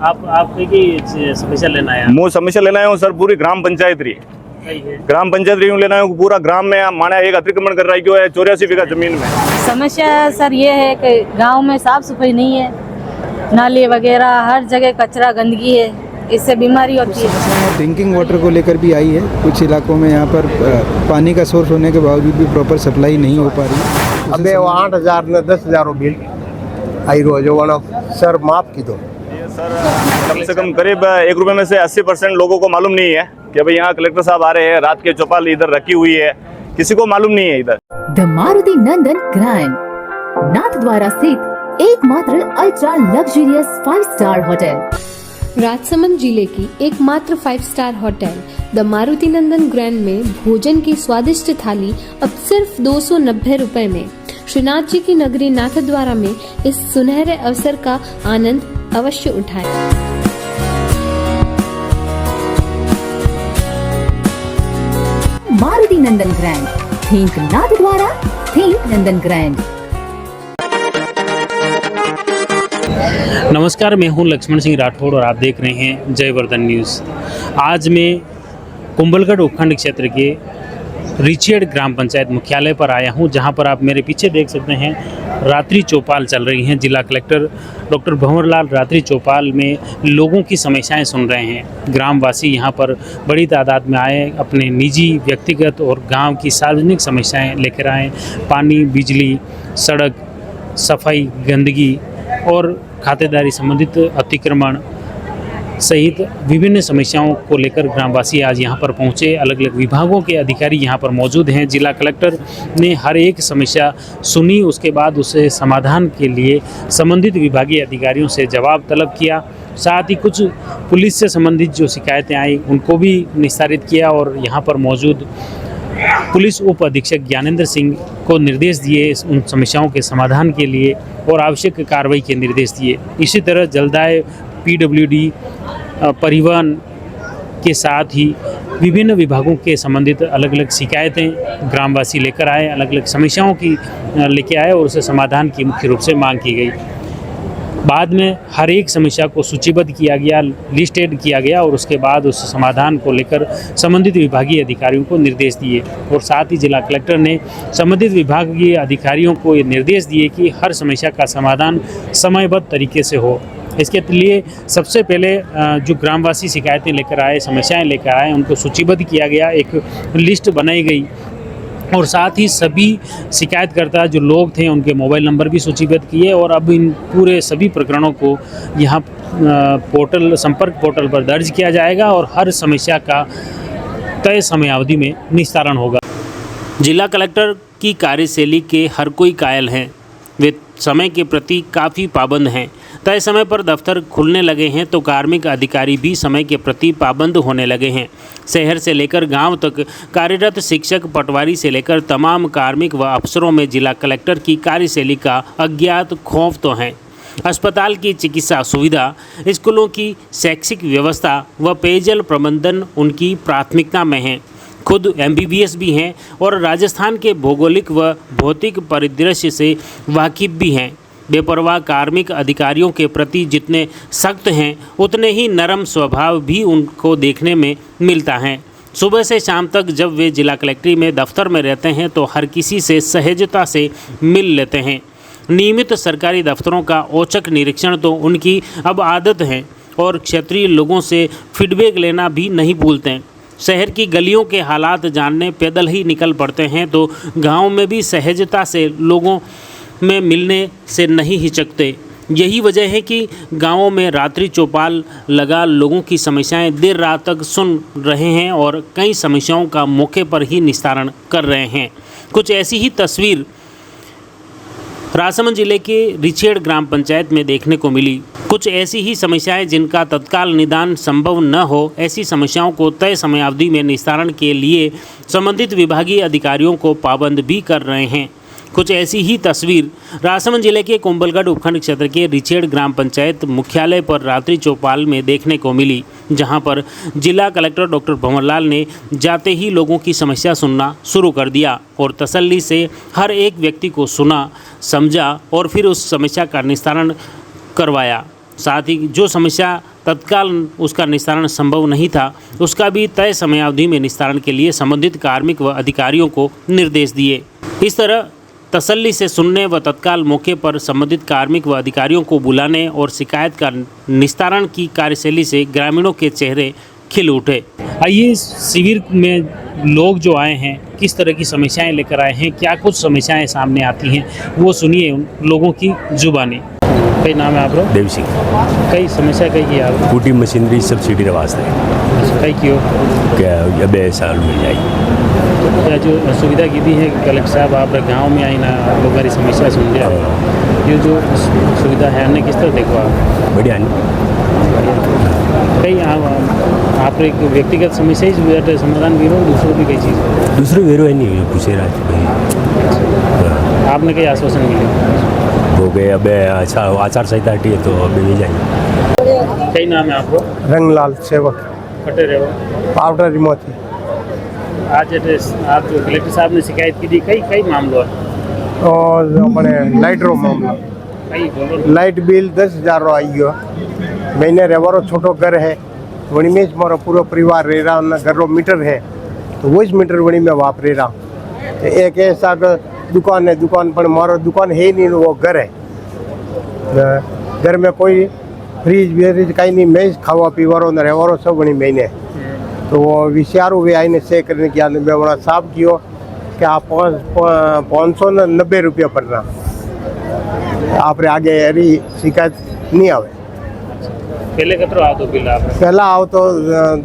आप की समस्या लेना है? मु समस्या लेना है सर, पूरी ग्राम पंचायत रही ग्राम पंचायत रही लेना है पूरा ग्राम में माना एक अतिक्रमण कर रहा है, क्यों है 84 बीघा जमीन में। समस्या सर ये है कि गांव में साफ सफाई नहीं है, नाले वगैरह हर जगह कचरा गंदगी है, इससे बीमारी होती है। ड्रिंकिंग वाटर को लेकर भी आई है, कुछ इलाकों में यहाँ पर पानी का सोर्स होने के बावजूद भी प्रॉपर सप्लाई नहीं हो पा रही। अबे 8,000 ने 10,000 बिल आई रोज वाला सर माफ की दो। सर कम से कम करीब 1 रुपये में से 80% लोगों को मालूम नहीं है कि भाई यहाँ कलेक्टर साहब आ रहे हैं, रात के चौपाल इधर रखी हुई है, किसी को मालूम नहीं है इधर। The Maruti Nandan grand Nathdwara स्थित एकमात्र ultra luxurious 5 star hotel. Rajsamand जिले की एकमात्र 5 star hotel the Maruti Nandan grand में भोजन की स्वादिष्ट थाली अब सिर्फ 290 रुपए में। श्रीनाथ जी की नगरी नाथद्वारा में इस सुनहरे अवसर का आनंद अवश्य उठाएं। मारुति नंदन ग्रैंड, थिंक नाथद्वारा, थिंक नंदन ग्रैंड। नमस्कार, मैं हूं लक्ष्मण सिंह राठौड़ और आप देख रहे हैं जयवर्धन न्यूज़। आज मैं कुंभलगढ़ उपखंड क्षेत्र के रिचेड ग्राम पंचायत मुख्यालय पर आया हूं, जहां पर आप मेरे पीछे देख सकते हैं रात्रि चौपाल चल रही हैं। जिला कलेक्टर डॉक्टर भंवरलाल रात्रि चौपाल में लोगों की समस्याएं सुन रहे हैं। ग्रामवासी यहां पर बड़ी तादाद में आए, अपने निजी, व्यक्तिगत और गांव की सार्वजनिक समस्याएं लेकर आए। पानी, बिजली, सड़क, सफाई, गंदगी और खातेदारी संबंधित अतिक्रमण सहित विभिन्न समस्याओं को लेकर ग्रामवासी आज यहां पर पहुंचे। अलग अलग विभागों के अधिकारी यहां पर मौजूद हैं। जिला कलेक्टर ने हर एक समस्या सुनी, उसके बाद उसे समाधान के लिए संबंधित विभागीय अधिकारियों से जवाब तलब किया। साथ ही कुछ पुलिस से संबंधित जो शिकायतें आई उनको भी निस्तारित किया और यहाँ पर मौजूद पुलिस उप अधीक्षक ज्ञानेंद्र सिंह को निर्देश दिए उन समस्याओं के समाधान के लिए और आवश्यक कार्रवाई के निर्देश दिए। इसी तरह जलदाय, पीडब्ल्यूडी, परिवहन के साथ ही विभिन्न विभागों के संबंधित अलग अलग शिकायतें ग्रामवासी लेकर आए, अलग अलग समस्याओं की लेके आए और उसे समाधान की मुख्य रूप से मांग की गई। बाद में हर एक समस्या को सूचीबद्ध किया गया, लिस्टेड किया गया और उसके बाद उस समाधान को लेकर संबंधित विभागीय अधिकारियों को निर्देश दिए। और साथ ही जिला कलेक्टर ने संबंधित विभागीय अधिकारियों को ये निर्देश दिए कि हर समस्या का समाधान समयबद्ध तरीके से हो। इसके लिए सबसे पहले जो ग्रामवासी शिकायतें लेकर आए, समस्याएं लेकर आए, उनको सूचीबद्ध किया गया, एक लिस्ट बनाई गई और साथ ही सभी शिकायतकर्ता जो लोग थे उनके मोबाइल नंबर भी सूचीबद्ध किए और अब इन पूरे सभी प्रकरणों को यहाँ पोर्टल, संपर्क पोर्टल पर दर्ज किया जाएगा और हर समस्या का तय समयावधि में निस्तारण होगा। जिला कलेक्टर की कार्यशैली के हर कोई कायल हैं, वे समय के प्रति काफ़ी पाबंद हैं। तय समय पर दफ्तर खुलने लगे हैं तो कार्मिक अधिकारी भी समय के प्रति पाबंद होने लगे हैं। शहर से लेकर गांव तक कार्यरत शिक्षक, पटवारी से लेकर तमाम कार्मिक व अफसरों में जिला कलेक्टर की कार्यशैली का अज्ञात खौफ तो है। अस्पताल की चिकित्सा सुविधा, स्कूलों की शैक्षिक व्यवस्था व पेयजल प्रबंधन उनकी प्राथमिकता में है। खुद MBBS भी हैं और राजस्थान के भौगोलिक व भौतिक परिदृश्य से वाकिफ भी हैं। बेपरवाह कार्मिक अधिकारियों के प्रति जितने सख्त हैं उतने ही नरम स्वभाव भी उनको देखने में मिलता है। सुबह से शाम तक जब वे जिला कलेक्ट्री में दफ्तर में रहते हैं तो हर किसी से सहजता से मिल लेते हैं। नियमित सरकारी दफ्तरों का औचक निरीक्षण तो उनकी अब आदत है और क्षेत्रीय लोगों से फीडबैक लेना भी नहीं भूलते हैं। शहर की गलियों के हालात जानने पैदल ही निकल पड़ते हैं तो गांव में भी सहजता से लोगों में मिलने से नहीं हिचकते। यही वजह है कि गांवों में रात्रि चौपाल लगा लोगों की समस्याएं देर रात तक सुन रहे हैं और कई समस्याओं का मौके पर ही निस्तारण कर रहे हैं। कुछ ऐसी ही तस्वीर राजसमंद जिले के रिचेड ग्राम पंचायत में देखने को मिली। कुछ ऐसी ही समस्याएं जिनका तत्काल निदान संभव न हो, ऐसी समस्याओं को तय समयावधि में निस्तारण के लिए संबंधित विभागीय अधिकारियों को पाबंद भी कर रहे हैं। कुछ ऐसी ही तस्वीर राजसमंद जिले के कुंभलगढ़ उपखंड क्षेत्र के रिचेड ग्राम पंचायत मुख्यालय पर रात्रि चौपाल में देखने को मिली, जहां पर जिला कलेक्टर डॉक्टर भंवरलाल ने जाते ही लोगों की समस्या सुनना शुरू कर दिया और तसल्ली से हर एक व्यक्ति को सुना, समझा और फिर उस समस्या का निस्तारण करवाया। साथ ही जो समस्या तत्काल उसका निस्तारण संभव नहीं था उसका भी तय समयावधि में निस्तारण के लिए संबंधित कार्मिक व अधिकारियों को निर्देश दिए। इस तरह तसल्ली से सुनने व तत्काल मौके पर संबंधित कार्मिक व अधिकारियों को बुलाने और शिकायत का निस्तारण की कार्यशैली से ग्रामीणों के चेहरे खिल उठे। आइए शिविर में लोग जो आए हैं किस तरह की समस्याएं लेकर आए हैं, क्या कुछ समस्याएं सामने आती हैं वो सुनिए उन लोगों की जुबानी। कई नाम है आप लोग? देव सिंह। कई समस्या कई की आप? कूटी मशीनरी सब्सिडी वास्ते कई क्यों क्या अब साल मिल जाएगी। क्या जो सुविधा की दी है कलेक्टर साहब आप गांव में आई ना आप लोगों की समस्या सुन दिया, ये जो सुविधा है हमने किस तरह देखो आप? बढ़िया नहीं कई आप एक व्यक्तिगत समस्या ही समाधान भी हो दूसरों की कई चीज़ दूसरे वेरो है नहीं पूछे रहा आपने कई आश्वासन मिले हो गए। अब अच्छा आचार संहिता हटी है तो अब मिल जाएंगे। कई नाम है आपको? रंगलाल सेवक कटे रहे हो पाउडर रिमोती। आज आप जो कलेक्टर साहब ने शिकायत की थी कई मामलों और अपने लाइट रो मामला कई बोलो लाइट बिल 10,000 रो आई गयो। मैंने रेवारो छोटो घर है वणी में ज मारो पूरा परिवार रह रहा ना घर रो मीटर है तो वो ज मीटर वणी में वापरे रहा। तो एक ऐसा दुकान है दुकान पर मारो दुकान है ही नहीं वो घर है। घर में कोई फ्रीज व्रीज कहीं नहीं मैं खावा पीवारो न रेवारो सब वणी महीने। तो वो विचारू वे आईने से करने की आने में बड़ा साफ कियो कि आप 590 रुपया भरना आप आगे अरी शिकायत नहीं आवे। पहले कतरो आओ तो बिल आप पहला आओ तो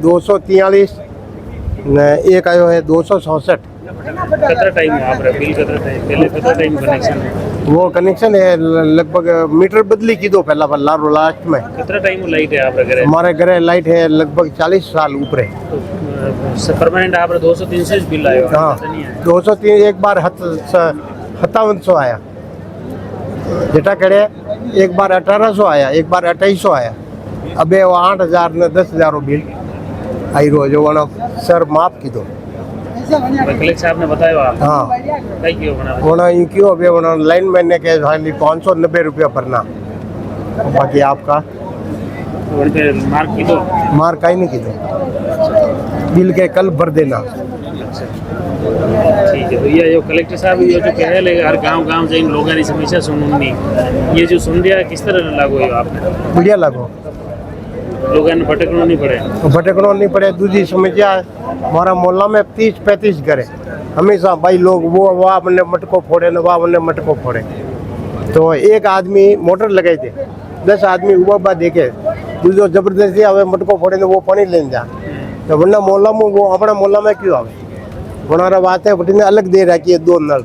243 एक आयो है 266। कितना टाइम आप बिल कितना टाइम पहले कितना टाइम कनेक्शन है? वो कनेक्शन है लगभग मीटर बदली की दो पहला बल्ला लास्ट में। कितना टाइम लाइट है आप घर? हमारे घर लाइट है लगभग 40 साल ऊपर है। परमानेंट आप 200-300 बिल आयो? हाँ 203 एक बार 5700 आया जेटा करे, एक बार 1800 आया, एक बार 2800 आया। अबे वो 8000 ने 10,000 बिल आई रो जो वन सर माफ की दो कलेक्टर साहब ने बताया आप? हाँ कई क्यों बना वोना यूँ क्यों अबे वोना लाइन मैंने के 590 रुपया भरना बाकी आपका पे मार्क की दो मार का ही नहीं की दो बिल के कल भर देना। ठीक है। तो ये कलेक्टर साहब ये जो कह रहे हर गांव जाइन लोगों की समस्या सुननी ये जो सुन दिया किस तरह लागू है आपने? बढ़िया लगो लोगों ने भटकना नहीं पड़े भटकना नहीं पड़े। दूसरी समस्या हमारा मोहल्ला में 30-35 घर है हमेशा भाई लोग वो वाह हमने मटको फोड़े न वाह हमने मटको फोड़े। तो एक आदमी मोटर लगाई थे 10 आदमी हुआ देखे दूसरो जबरदस्ती आवे मटको फोड़े वो पानी लेने जा तो वरना मोहल्ला में वो अपना मोहल्ला में क्यों आवे बनारा बात है बटे अलग दे रखी है 2 नल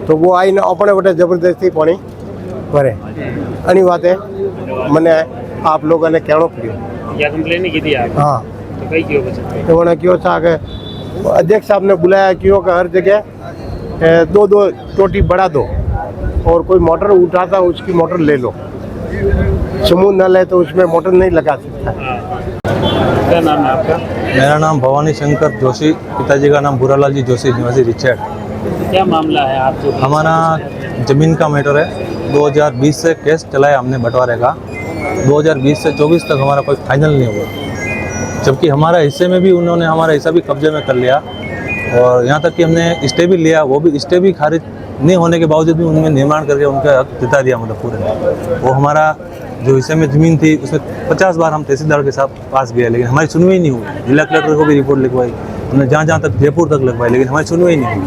तो वो आई ना अपने बटे जबरदस्ती पानी भरे अनी बात है मैंने आप लोगों ने कहना पड़ियो या कंप्लेन की थी आप? हाँ तो कई क्यों बचा तो उन्होंने क्यों था कि अध्यक्ष साहब ने बुलाया क्यों कि हर जगह 2-2 टोटी बढ़ा दो और कोई मोटर उठाता उसकी मोटर ले लो समूह नल है तो उसमें मोटर नहीं लगा सकता। क्या नाम है आपका? मेरा नाम भवानी शंकर जोशी, पिताजी का नाम भूरालाल जी जोशी निवासी रिचर्ड। क्या मामला है आप जो? हमारा ज़मीन का मैटर है। 2020 से केस चलाया हमने बंटवारे का, 2020 से 24 तक हमारा कोई फाइनल नहीं हुआ, जबकि हमारा हिस्से में भी उन्होंने हमारा हिस्सा भी कब्जे में कर लिया और यहाँ तक कि हमने स्टे भी लिया, वो भी स्टे भी खारिज नहीं होने के बावजूद भी उनमें निर्माण करके उनका हक जिता दिया। मतलब पूरे वो हमारा जो हिस्से में ज़मीन थी उसमें 50 बार हम तहसीलदार के साथ पास गए लेकिन हमारी सुनवाई नहीं हुई। जिला कलेक्टर को भी रिपोर्ट लिखवाई हमने, जहाँ तक जयपुर तक लगवाई लेकिन हमारी सुनवाई नहीं हुई।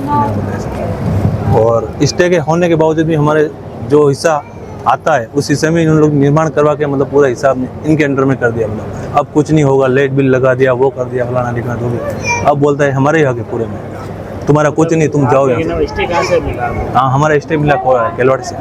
और स्टे के होने के बावजूद भी हमारे जो हिस्सा आता है उस हिस्से में इन लोग निर्माण करवा के मतलब पूरा हिसाब इनके अंडर में कर दिया। मतलब अब कुछ नहीं होगा, लाइट बिल लगा दिया, वो कर दिया, फलाना लिखना जो भी। अब बोलता है हमारे ही हक है पूरे में, तुम्हारा कुछ नहीं, तुम जाओ यहाँ से। स्टे कहाँ से मिला? हाँ हमारा स्टे मिला केलवाड़ से,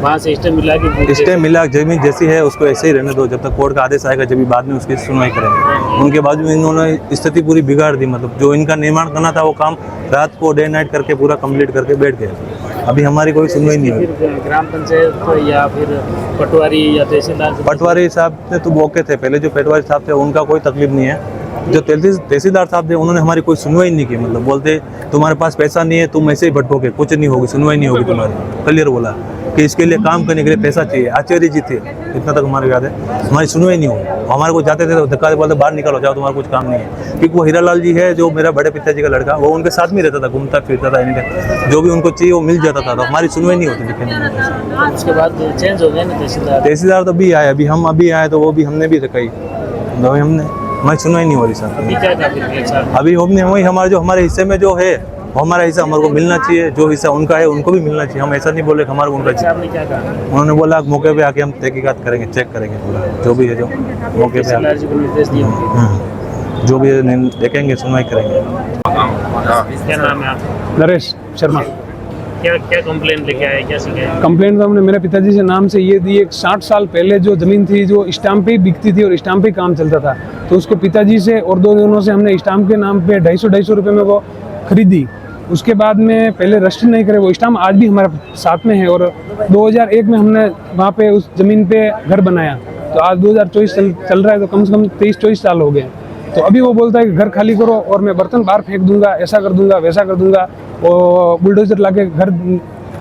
वहाँ से स्टे मिला कि स्टे मिला। जमीन जैसी है उसको ऐसे ही रहने दो जब तक कोर्ट का आदेश आएगा, जब भी बाद में उसकी सुनवाई करेंगे। उनके बाद में इन्होंने स्थिति पूरी बिगाड़ दी। मतलब जो इनका निर्माण करना था वो काम रात को डे नाइट करके पूरा कंप्लीट करके बैठ गए। अभी हमारी कोई सुनवाई नहीं हुई। ग्राम पंचायत या फिर पटवारी या तहसीलदार? पटवारी साहब ने तो मौके थे, पहले जो पटवारी साहब थे उनका कोई तकलीफ नहीं है। जो तहसीलदार साहब थे उन्होंने हमारी कोई सुनवाई नहीं की, मतलब बोलते तुम्हारे पास पैसा नहीं है, तुम ऐसे ही भटकोगे, कुछ नहीं होगी, सुनवाई नहीं होगी तुम्हारी। क्लियर बोला कि इसके लिए काम करने के लिए पैसा चाहिए। आचार्य जी थे, इतना तक हमारे याद है, हमारी सुनवाई नहीं हुई। हमारे को जाते थे तो धक्का बोलते बाहर निकलो, जाओ, तुम्हारा कुछ काम नहीं है। क्योंकि वो हीरालाल जी है जो मेरा बड़े पिताजी का लड़का, वो उनके साथ में रहता था, घूमता फिरता था, इनके जो भी उनको चाहिए वो मिल जाता था, तो हमारी सुनवाई नहीं होती थी। उसके बाद चेंज हो गया ना तहसीलदार तो अभी आए, अभी आए तो वो भी हमने भी रखाई, हमने हमारी सुनवाई नहीं हो रही सर। अभी हमने वही हमारे हिस्से में जो है हमारा हिस्सा हमारे को मिलना चाहिए, जो हिस्सा उनका है उनको भी मिलना चाहिए। हम ऐसा नहीं बोले कि हमारे को उनका चाहिए। उन्होंने बोला मौके पे आके हम तहकीकात करेंगे, चेक करेंगे पूरा जो भी है, जो मौके पे जो भी है देखेंगे, सुनवाई करेंगे। क्या नाम है आपका? नरेश शर्मा। क्या कंप्लेंट लेके आए, क्या शिकायत? कंप्लेंट तो हमने मेरे पिताजी से नाम से ये दी। एक 60 साल पहले जो ज़मीन थी जो स्टाम्प पे ही बिकती थी और स्टाम्प पे ही काम चलता था, तो उसको पिताजी से और 2 जनों से हमने स्टाम्प के नाम पे 250 रुपये में वो खरीदी। उसके बाद में पहले रजिस्टर नहीं करे, वो स्टाम्प आज भी हमारे साथ में है। और 2001 में हमने वहाँ पे उस ज़मीन पे घर बनाया, तो आज 2024 चल रहा है, तो कम से कम 23-24 साल हो गए। तो अभी वो बोलता है कि घर खाली करो और मैं बर्तन बाहर फेंक दूंगा, ऐसा कर दूंगा, वैसा कर दूंगा, और बुलडोजर लाके घर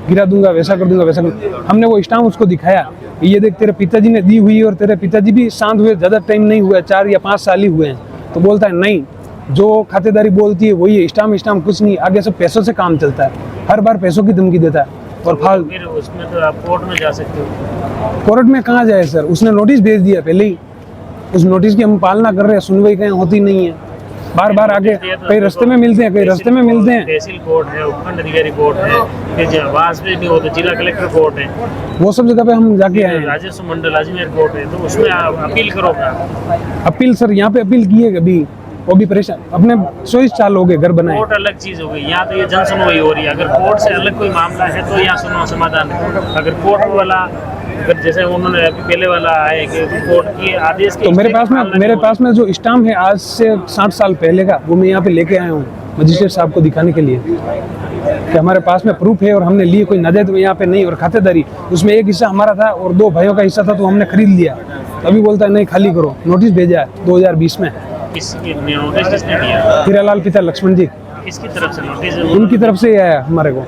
गिरा दूंगा, वैसा कर दूंगा, वैसा कर। हमने वो स्टाम्प उसको दिखाया, ये देख तेरे पिताजी ने दी हुई है और तेरे पिताजी भी शांत हुए, ज़्यादा टाइम नहीं हुआ, 4 या 5 साल ही हुए हैं। तो बोलता है नहीं, जो खातेदारी बोलती है वही है, स्टाम्प कुछ नहीं, आगे सब पैसों से काम चलता है, हर बार पैसों की धमकी देता है। और फिर उसमें तो आप कोर्ट में जा सकते हो। कोर्ट में कहाँ जाए सर, उसने नोटिस भेज दिया पहले ही, उस नोटिस की हम पालना कर रहे हैं, सुनवाई कहीं होती नहीं है। बार बार आगे कई रास्ते में मिलते हैं, कई रास्ते में मिलते हैं। तहसील कोर्ट है, उपखंड अधिकारी कोर्ट है, फिर वहाँ से भी हो तो जिला कलेक्टर कोर्ट है, वो सब जगह पे हम जाके आए हैं। राजस्व मंडल अजमेर कोर्ट है, तो उसमें आप अपील करो। अपील सर यहाँ पे अपील की है कभी, वो भी परेशान, अपने 24 साल हो गए घर बनाए। कोर्ट अलग चीज हो गई, यहाँ तो ये जन सुनवाई हो रही है। अगर कोर्ट से अलग कोई मामला है तो यहाँ सुनो समाधान है। अगर कोर्ट वाला, अगर जैसे उन्होंने अभी पहले वाला है कि कोर्ट की आदेश के, तो मेरे पास में जो स्टाम्प है आज से 60 साल पहले का, वो मैं यहाँ पे लेके आया हूँ मजिस्ट्रेट साहब को दिखाने के लिए कि हमारे पास में प्रूफ है और हमने लिए, कोई नाजायज यहाँ पे नहीं। और खातेदारी उसमें एक हिस्सा हमारा था और 2 भाइयों का हिस्सा था, तो हमने खरीद लिया। अभी बोलता है नहीं खाली करो, नोटिस भेजा है 2020 में। नोटिस किसने दिया? हीरालाल पिता लक्ष्मण जी। किसकी तरफ से नोटिस? उनकी तरफ से ही आया हमारे को,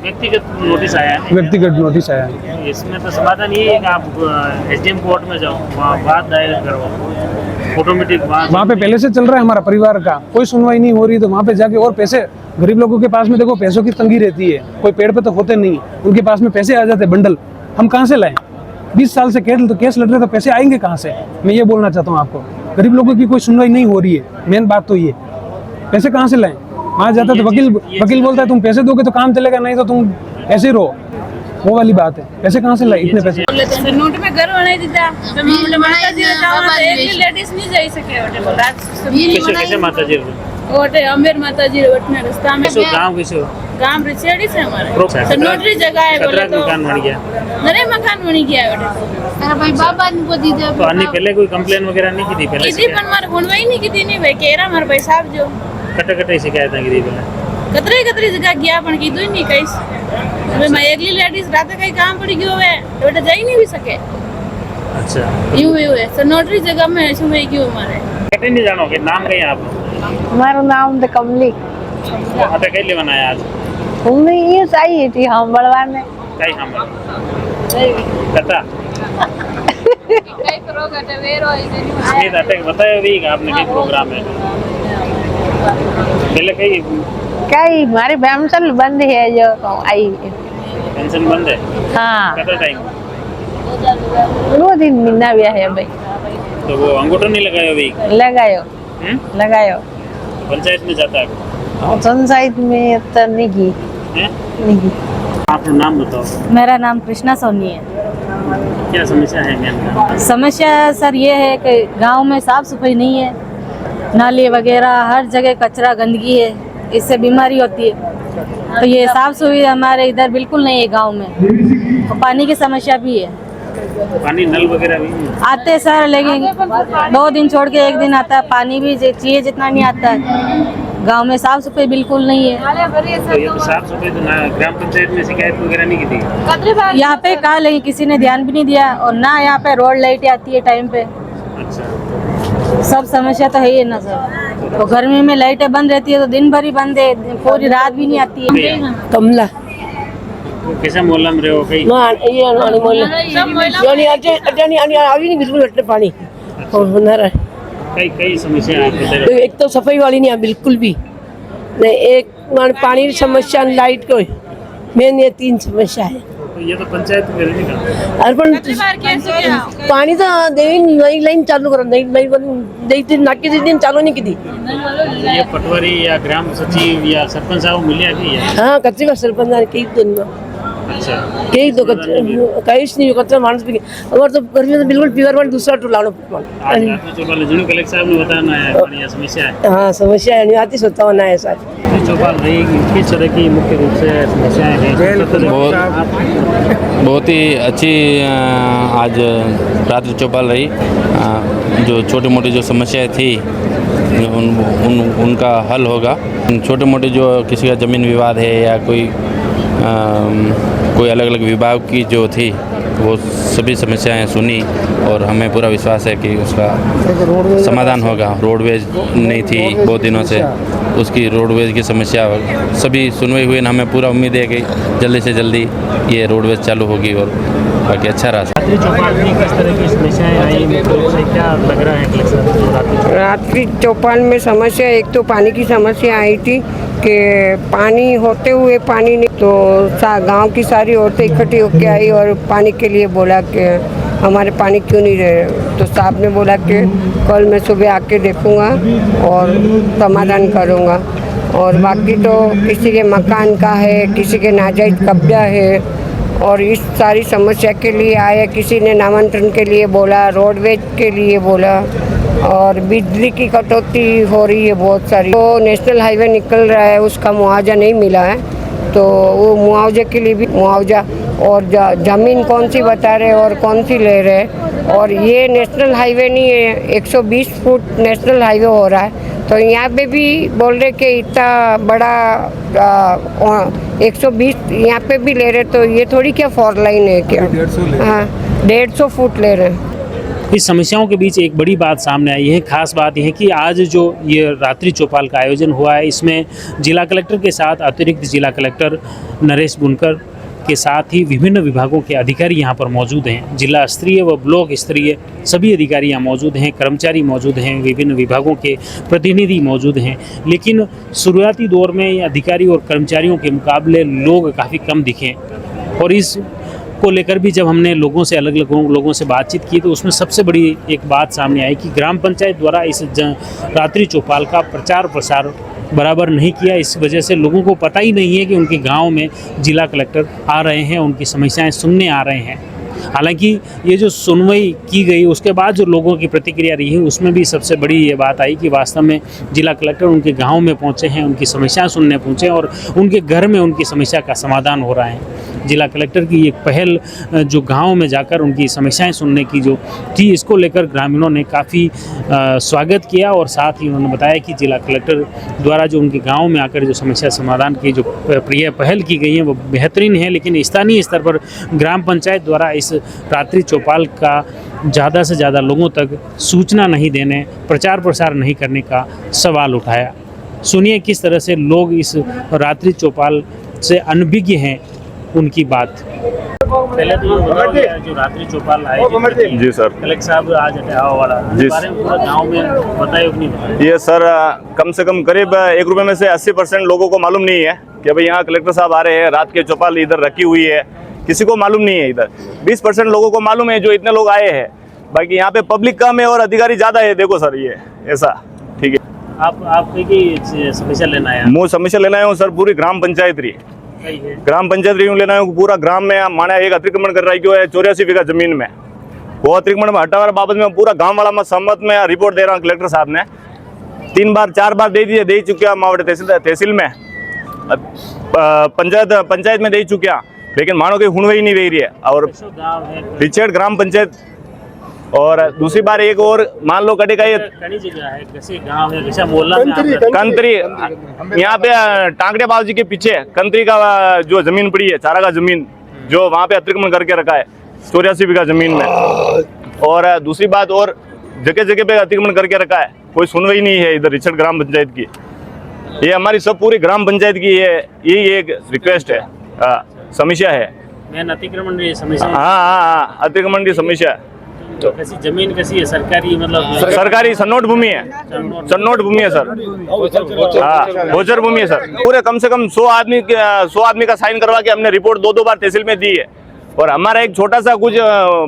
व्यक्तिगत नोटिस आया है। व्यक्तिगत नोटिस आया है। इसमें तो समाधान ये है कि आप एसडीएम कोर्ट में जाओ, वहाँ बात दायर करो, ऑटोमेटिक वहाँ पे पहले से चल रहा है हमारा परिवार का, कोई सुनवाई नहीं हो रही, तो वहाँ पे जाके और पैसे, गरीब लोगों के पास में देखो पैसों की तंगी रहती है, कोई पेड़ पे तो होते नहीं, उनके पास में पैसे आ जाते बंडल, हम कहाँ से लाएं? 20 साल से केस लड़ रहे तो पैसे आएंगे कहाँ से? मैं ये बोलना चाहता हूँ आपको, गरीब लोगों की कोई सुनवाई नहीं हो रही है, मेन बात तो ये, पैसे कहाँ से लाएं? वहाँ जाता तो वकील बोलता है तुम पैसे दोगे तो काम चलेगा, नहीं तो तुम ऐसे ही रहो, वो वाली बात है। पैसे कहाँ से लाए इतने पैसे? नोट में घर बनाई दीदा, माता जी एक लेडीज नहीं जा सके। कैसे माता जी? ओटे अमीर माता जी वटने रास्ता में गांव किसो गांव रिचेड़ी से हमारे तो नोटरी जगह है, बोले तो मकान बन गया, नरे मकान बनी गया बेटा। भाई बाबा को दी दे। तो अन्य पहले कोई कंप्लेन वगैरह नहीं की थी? पहले किसी पर मार हुनवाई नहीं की थी, नहीं भाई केरा मार भाई साहब जो कटे शिकायत की थी पहले, कतरे जगह गया पण की दुई नहीं कइस। अबे मैं अगली लेडीज रात कहीं काम पड़ी गयो है तो बेटा जा ही नहीं भी सके। अच्छा यूं है सर, नोटरी जगह में ऐसे में क्यों मारे कटे नहीं जानो के नाम कहीं आप? हमारा नाम तो कमली। अटे कैले बनाया आज? हमने ये चाहिए थी हम बड़वा में कई हम कता कई प्रोग्राम है वेरो ये अटे बताया भी कि आपने कई प्रोग्राम है पहले कई हमारी पेंशन बंद है जो आई। पेंशन बंद है? हाँ कितना टाइम? 2 दिन महीना भी है भाई। तो वो अंगूठा नहीं लगाया भी? लगायो पंचायत में जाता है? पंचायत में तो नहीं की। आप नाम बताओ। मेरा नाम कृष्णा सोनी है। क्या समस्या है मेन? समस्या सर ये है कि गांव में साफ सफाई नहीं है, नाली वगैरह हर जगह कचरा गंदगी है, इससे बीमारी होती है। तो ये साफ सफाई हमारे इधर बिल्कुल नहीं है गांव में। तो पानी की समस्या भी है, पानी नल वगैरह भी आते सर, लेकिन 2 दिन छोड़ के 1 दिन आता है। पानी भी चाहिए जितना नहीं आता है। गांव में साफ सफाई बिल्कुल नहीं है। तो ये तो साफ सफाई तो ग्राम पंचायत में शिकायत वगैरह नहीं की थी? यहाँ पे कहा, लेकिन किसी ने ध्यान भी नहीं दिया, और ना यहाँ पे रोड लाइट आती है टाइम पे। अच्छा सब समस्या तो है ही ना सर। तो गर्मी में लाइटें बंद रहती है तो दिन भर ही बंद है, पूरी रात भी नहीं आती है। कमला कैसा मोहल्ला में रहो कहीं? ये नानी मोहल्ला यानी अभी नहीं बिल्कुल हटने पानी और होना रहा कई समस्या आपके है। इधर? एक तो सफाई वाली नहीं है बिल्कुल भी नहीं, एक पानी की समस्या, लाइट को मेन, ये 3 समस्या है। ये तो पंचायत में रहने का। अर्पण पानी तो नई लाइन चालू करो, नई दिन नाके दिन चालू नहीं की थी। ये पटवारी या ग्राम सचिव या सरपंच साहब मिले अभी? हाँ कच्चे का सरपंच कई दिन में अच्छा कई दो कहीं नहीं कच्चा मानस भी और तो गर्मी में बिल्कुल प्योर वाली दूसरा टुलानो आज रात्रि चौपाल जिला कलेक्टर साहब ने बताया ना है पानी समस्या है। हाँ समस्या है, नहीं आती सोता होना है सर। चौपाल रही किस तरह की मुख्य रूप से समस्याएं हैं? बहुत ही अच्छी आज रात्रि चौपाल रही। जो छोटी मोटी जो समस्याएं थी उनका हल होगा। छोटे मोटे जो किसी का ज़मीन विवाद है या कोई अलग अलग विभाग की जो थी वो सभी समस्याएं सुनी और हमें पूरा विश्वास है कि उसका समाधान होगा। रोडवेज नहीं थी बहुत दिनों से, उसकी रोडवेज की समस्या सभी सुनवाई हुई, हमें पूरा उम्मीद है कि जल्दी से जल्दी ये रोडवेज चालू होगी और बाकी अच्छा रहा। रात्रि चौपाल में किस तरह की समस्याएं आई, क्या लग रहा है? रात्रि चौपाल में समस्या, एक तो पानी की समस्या आई थी कि पानी होते हुए पानी नहीं, तो गांव की सारी औरतें इकट्ठी होकर आई और पानी के लिए बोला कि हमारे पानी क्यों नहीं रहे। तो साहब ने बोला कि कल मैं सुबह आके देखूंगा और समाधान करूंगा। और बाकी तो किसी के मकान का है, किसी के नाजायज कब्जा है और इस सारी समस्या के लिए आए। किसी ने नामांतरण के लिए बोला, रोडवेज के लिए बोला और बिजली की कटौती हो रही है बहुत सारी। तो नेशनल हाईवे निकल रहा है, उसका मुआवजा नहीं मिला है, तो वो मुआवजे के लिए भी मुआवजा और ज़मीन कौन सी बता रहे और कौन सी ले रहे। और ये नेशनल हाईवे नहीं है, 120 फुट नेशनल हाईवे हो रहा है, तो यहाँ पे भी बोल रहे कि इतना बड़ा 120 यहाँ पे भी ले रहे, तो ये थोड़ी क्या 4 लाइन है क्या? हाँ 150 फुट ले रहे हैं। इस समस्याओं के बीच एक बड़ी बात सामने आई है। खास बात यह है कि आज जो ये रात्रि चौपाल का आयोजन हुआ है, इसमें जिला कलेक्टर के साथ अतिरिक्त जिला कलेक्टर नरेश बुनकर के साथ ही विभिन्न विभागों के अधिकारी यहाँ पर मौजूद हैं। जिला स्तरीय व ब्लॉक स्तरीय सभी अधिकारी यहाँ मौजूद हैं, कर्मचारी मौजूद हैं, विभिन्न विभागों के प्रतिनिधि मौजूद हैं। लेकिन शुरुआती दौर में अधिकारी और कर्मचारियों के मुकाबले लोग काफ़ी कम दिखे और इस को लेकर भी जब हमने लोगों से अलग अलग लोगों से बातचीत की तो उसमें सबसे बड़ी एक बात सामने आई कि ग्राम पंचायत द्वारा इस रात्रि चौपाल का प्रचार प्रसार बराबर नहीं किया। इस वजह से लोगों को पता ही नहीं है कि उनके गांव में जिला कलेक्टर आ रहे हैं, उनकी समस्याएं सुनने आ रहे हैं। हालांकि ये जो सुनवाई की गई उसके बाद जो लोगों की प्रतिक्रिया रही है उसमें भी सबसे बड़ी ये बात आई कि वास्तव में जिला कलेक्टर उनके गांव में पहुंचे हैं, उनकी समस्याएं सुनने पहुंचे और उनके घर में उनकी समस्या का समाधान हो रहा है। जिला कलेक्टर की एक पहल जो गांव में जाकर उनकी समस्याएं सुनने की जो थी, इसको लेकर ग्रामीणों ने काफ़ी स्वागत किया और साथ ही उन्होंने बताया कि जिला कलेक्टर द्वारा जो उनके गांव में आकर जो समस्या समाधान की जो प्रिय पहल की गई है वो बेहतरीन है। लेकिन स्थानीय स्तर पर ग्राम पंचायत द्वारा इस रात्रि चौपाल का ज़्यादा से ज़्यादा लोगों तक सूचना नहीं देने, प्रचार प्रसार नहीं करने का सवाल उठाया। सुनिए किस तरह से लोग इस रात्रि चौपाल से अनभिज्ञ हैं, उनकी बात। पहले तो ये बताओ जो रात्रि चौपाल आए जी सर, कलेक्टर साहब आज हटावा वाला जी बारे में पूरा गांव में बताए कि नहीं? ये सर कम से कम करीब 1 रुपये में से 80% लोगों को मालूम नहीं है कि भाई यहाँ कलेक्टर साहब आ रहे हैं। रात के चौपाल इधर रखी हुई है, किसी को मालूम नहीं है। इधर 20% लोगों को मालूम है जो इतने लोग आए हैं, बाकी यहाँ पे पब्लिक कम है और अधिकारी ज़्यादा है। देखो सर ये ऐसा ठीक है। आप की समस्या लेना है? मुँह समस्या लेना है सर, पूरी ग्राम पंचायत रही ग्राम पंचायत रिव्यू लेना है। पूरा ग्राम में माना एक अतिक्रमण कर रहा है क्यों है 84 बीघा जमीन में, वो अतिक्रमण में हटावा बाबत में पूरा गांव वाला मैं सहमत में रिपोर्ट दे रहा हूँ। कलेक्टर साहब ने 3 बार 4 बार दे चुके मावड़े तहसील में, पंचायत में दे चुके, लेकिन मानो कि हुण वही नहीं रही है। और रिचर्ड ग्राम पंचायत और दूसरी बार एक और मान लो कटे का ये कंत्री यहाँ पे टांगड़े बाबू जी के पीछे कंत्री का जो जमीन पड़ी है, चारा का जमीन जो वहाँ पे अतिक्रमण करके रखा है 84 बीघा जमीन में। और दूसरी बात और जगह जगह पे अतिक्रमण करके रखा है, कोई सुनवाई नहीं है इधर रिचर्ड ग्राम पंचायत की। ये हमारी सब पूरी ग्राम पंचायत की है, यही एक रिक्वेस्ट है, समस्या है। मैं अतिक्रमण की समस्या। हाँ, अतिक्रमण की समस्या है। तो कैसी जमीन कैसी है? सरकारी मतलब सरकारी सन्नोट भूमि है, सन्नोट भूमि है सर। हाँ, गोचर भूमि है सर। पूरे कम से कम 100 आदमी का साइन करवा के हमने रिपोर्ट 2 बार तहसील में दी है। और हमारा एक छोटा सा कुछ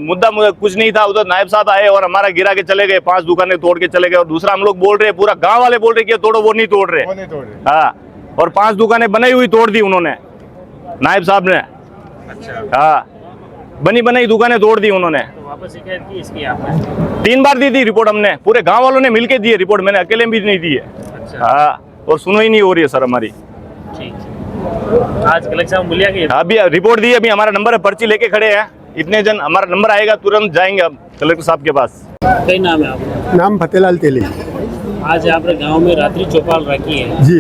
मुद्दा कुछ नहीं था, उधर नायब साहब आए और हमारा गिरा के चले गए, 5 दुकानें तोड़ के चले गए। और दूसरा हम लोग बोल रहे, पूरा गांव वाले बोल रहे कि तोड़ो, वो नहीं तोड़ रहे। हाँ, और 5 दुकानें बनाई हुई तोड़ दी उन्होंने, नायब साहब ने। हाँ, बनी बनाई दुकानें तोड़ दी उन्होंने। तो वापस शिकायत की इसकी आपने? 3 बार दी थी रिपोर्ट हमने, पूरे गांव वालों ने मिलके दी है रिपोर्ट, मैंने अकेले भी नहीं दी है। हाँ, और सुनवाई नहीं हो रही है सर हमारी। ठीक, आज कलेक्टर साहब मिलिया कि अभी रिपोर्ट दी, अभी हमारा नंबर है, पर्ची लेके खड़े हैं। इतने जन, हमारा नंबर आएगा तुरंत जाएंगे अब कलेक्टर साहब के पास। कई नाम है आपका? नाम फतेलाल तेली। आज यहाँ पर गाँव में रात्रि चौपाल रखी है जी,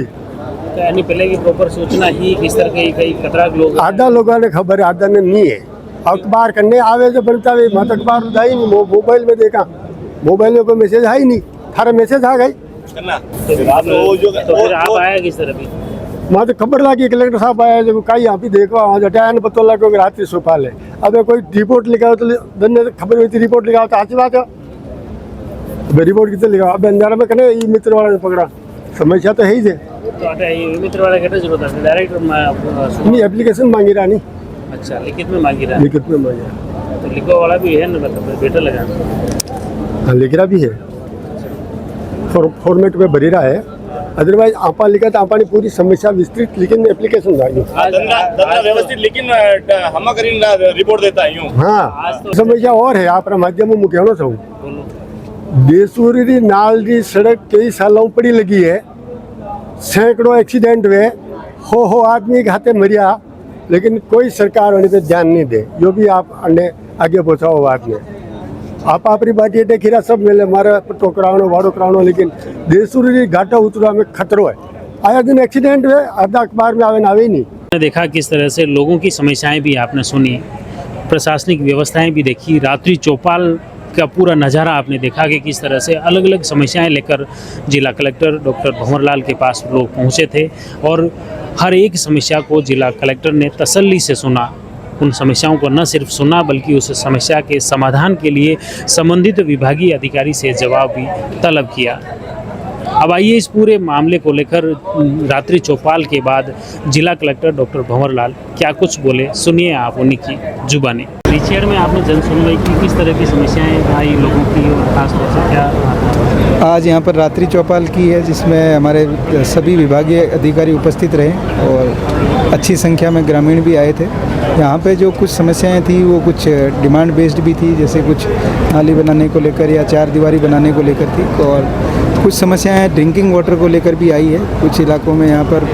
यानी पहले की प्रॉपर सूचना ही किस तरह के कई खतरा के लोग? आधा लोगों ने खबर है, आधा ने नहीं है। अखबार करने आवे जो बनता है, मत अखबार उदाई नहीं, मोबाइल में देखा, मोबाइल में कोई मैसेज आई नहीं, थारा मैसेज आ गई। तो फिर आप आया किस तरह भी? वहाँ तो खबर लगी, कलेक्टर साहब आया, जो कहीं यहाँ पे देखो, वहाँ जटाया ने पता लगा कि रात्रि सोपाल है। अब कोई रिपोर्ट लिखा तो धन्य खबर हुई थी, रिपोर्ट लिखा तो अच्छी बात है, रिपोर्ट कितने लिखा। अब अंजारा में कहने ये मित्र वाला ने पकड़ा, समस्या तो है ही है। तो मित्र वाला कहते जरूरत है डायरेक्ट नहीं, एप्लीकेशन मांगी रहा नहीं। अच्छा, लिखित में मांगी रहा? लिखित में मांगी रहा, तो लिखो वाला भी है ना, मतलब बेटा लगा? हाँ, लिख रहा भी है, फॉर्मेट में भरी रहा है। अदरवाइज आपा लिखा तो आपा ने पूरी समस्या विस्तृत लेकिन एप्लीकेशन व्यवस्थित, लेकिन हम रिपोर्ट देता है। हाँ, समस्या और है, आप माध्यम में मुख्य होना चाहूँ। बेसूरी नाल दी सड़क कई सालों पड़ी लगी है, सैकड़ों एक्सीडेंट हुए, हो आदमी के हाथे मरिया, लेकिन कोई सरकार होने पे ध्यान नहीं दे। जो भी आप अन्य आगे पहुँचाओ बात में, आप अपनी बाटी अटे खीरा सब मिले, मारा टोकरावनो वाड़ो करावनो, लेकिन देसूरी घाटा उतरा में खतरो है। आया दिन एक्सीडेंट हुए, आधा अखबार में आवे ही नहीं। देखा किस तरह से लोगों की समस्याएं भी आपने सुनी, प्रशासनिक व्यवस्थाएं भी देखी, रात्रि चौपाल का पूरा नज़ारा आपने देखा कि किस तरह से अलग अलग समस्याएं लेकर जिला कलेक्टर डॉक्टर भंवरलाल के पास लोग पहुंचे थे। और हर एक समस्या को जिला कलेक्टर ने तसल्ली से सुना, उन समस्याओं को न सिर्फ सुना बल्कि उस समस्या के समाधान के लिए संबंधित विभागीय अधिकारी से जवाब भी तलब किया। अब आइए इस पूरे मामले को लेकर रात्रि चौपाल के बाद जिला कलेक्टर डॉक्टर भंवरलाल क्या कुछ बोले, सुनिए आप उन्हीं की जुबानी। रिचेड में आपने जन सुनवाई की, किस तरह की समस्याएं आई लोगों की और खासतौर से क्या? आज यहाँ पर रात्रि चौपाल की है, जिसमें हमारे सभी विभागीय अधिकारी उपस्थित रहे और अच्छी संख्या में ग्रामीण भी आए थे। यहाँ पे जो कुछ समस्याएं थी वो कुछ डिमांड बेस्ड भी थी, जैसे कुछ नाली बनाने को लेकर या 4 दीवारी बनाने को लेकर थी, और कुछ समस्याएं ड्रिंकिंग वाटर को लेकर भी आई है। कुछ इलाकों में यहाँ पर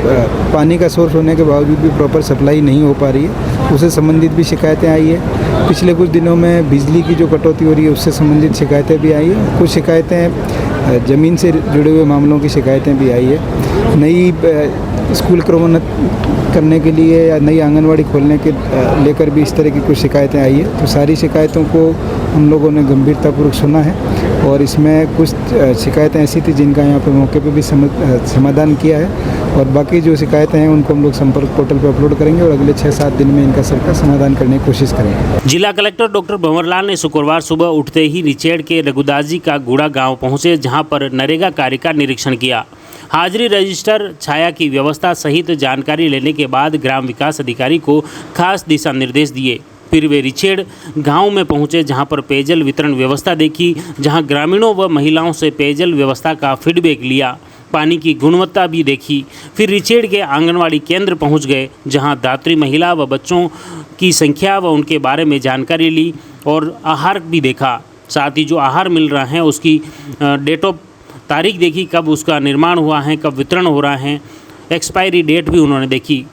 पानी का सोर्स होने के बावजूद भी प्रॉपर सप्लाई नहीं हो पा रही है, उससे संबंधित भी शिकायतें आई है। पिछले कुछ दिनों में बिजली की जो कटौती हो रही है उससे संबंधित शिकायतें भी आई है। कुछ शिकायतें ज़मीन से जुड़े हुए मामलों की शिकायतें भी आई है। नई स्कूल क्रमोन्नत करने के लिए या नई आंगनवाड़ी खोलने के लेकर भी इस तरह की कुछ शिकायतें आई है। तो सारी शिकायतों को हम लोगों ने गंभीरतापूर्वक सुना है और इसमें कुछ शिकायतें ऐसी थी जिनका यहाँ पर मौके पे भी समाधान किया है, और बाकी जो शिकायतें हैं उनको हम लोग संपर्क पोर्टल पर अपलोड करेंगे और अगले 6-7 दिन में इनका सबका समाधान करने की कोशिश करेंगे। जिला कलेक्टर डॉक्टर भंवरलाल ने शुक्रवार सुबह उठते ही रिचेड के रघुदास जी का गुड़ा गाँव पहुँचे, जहाँ पर नरेगा कार्य का निरीक्षण किया। हाजिरी रजिस्टर, छाया की व्यवस्था सहित जानकारी लेने के बाद ग्राम विकास अधिकारी को खास दिशा निर्देश दिए। फिर वे रिचेड गांव में पहुंचे, जहां पर पेयजल वितरण व्यवस्था देखी, जहां ग्रामीणों व महिलाओं से पेयजल व्यवस्था का फीडबैक लिया, पानी की गुणवत्ता भी देखी। फिर रिचेड के आंगनवाड़ी केंद्र पहुंच गए, जहां दात्री महिला व बच्चों की संख्या व उनके बारे में जानकारी ली और आहार भी देखा। साथ ही जो आहार मिल रहा है उसकी डेट ऑफ तारीख देखी, कब उसका निर्माण हुआ है, कब वितरण हो रहा है, एक्सपायरी डेट भी उन्होंने देखी।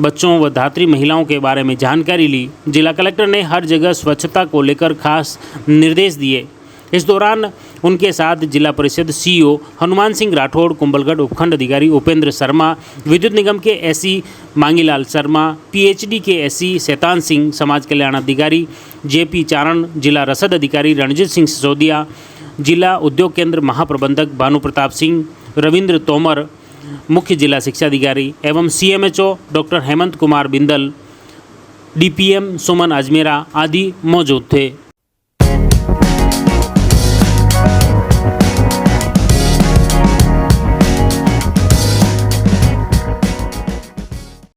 बच्चों व धात्री महिलाओं के बारे में जानकारी ली। जिला कलेक्टर ने हर जगह स्वच्छता को लेकर खास निर्देश दिए। इस दौरान उनके साथ जिला परिषद सीईओ हनुमान सिंह राठौड़, कुंभलगढ़ उपखंड अधिकारी उपेंद्र शर्मा, विद्युत निगम के एसई मांगीलाल शर्मा, पीएचडी के एसई शैतान सिंह, समाज कल्याण अधिकारी जेपी चारण, जिला रसद अधिकारी रणजीत सिंह सिसोदिया, जिला उद्योग केंद्र महाप्रबंधक भानु प्रताप सिंह, रविंद्र तोमर, मुख्य जिला शिक्षा अधिकारी एवं CMHO doctor Hemant Kumar Bindal, DPM सुमन अजमेरा आदि मौजूद थे।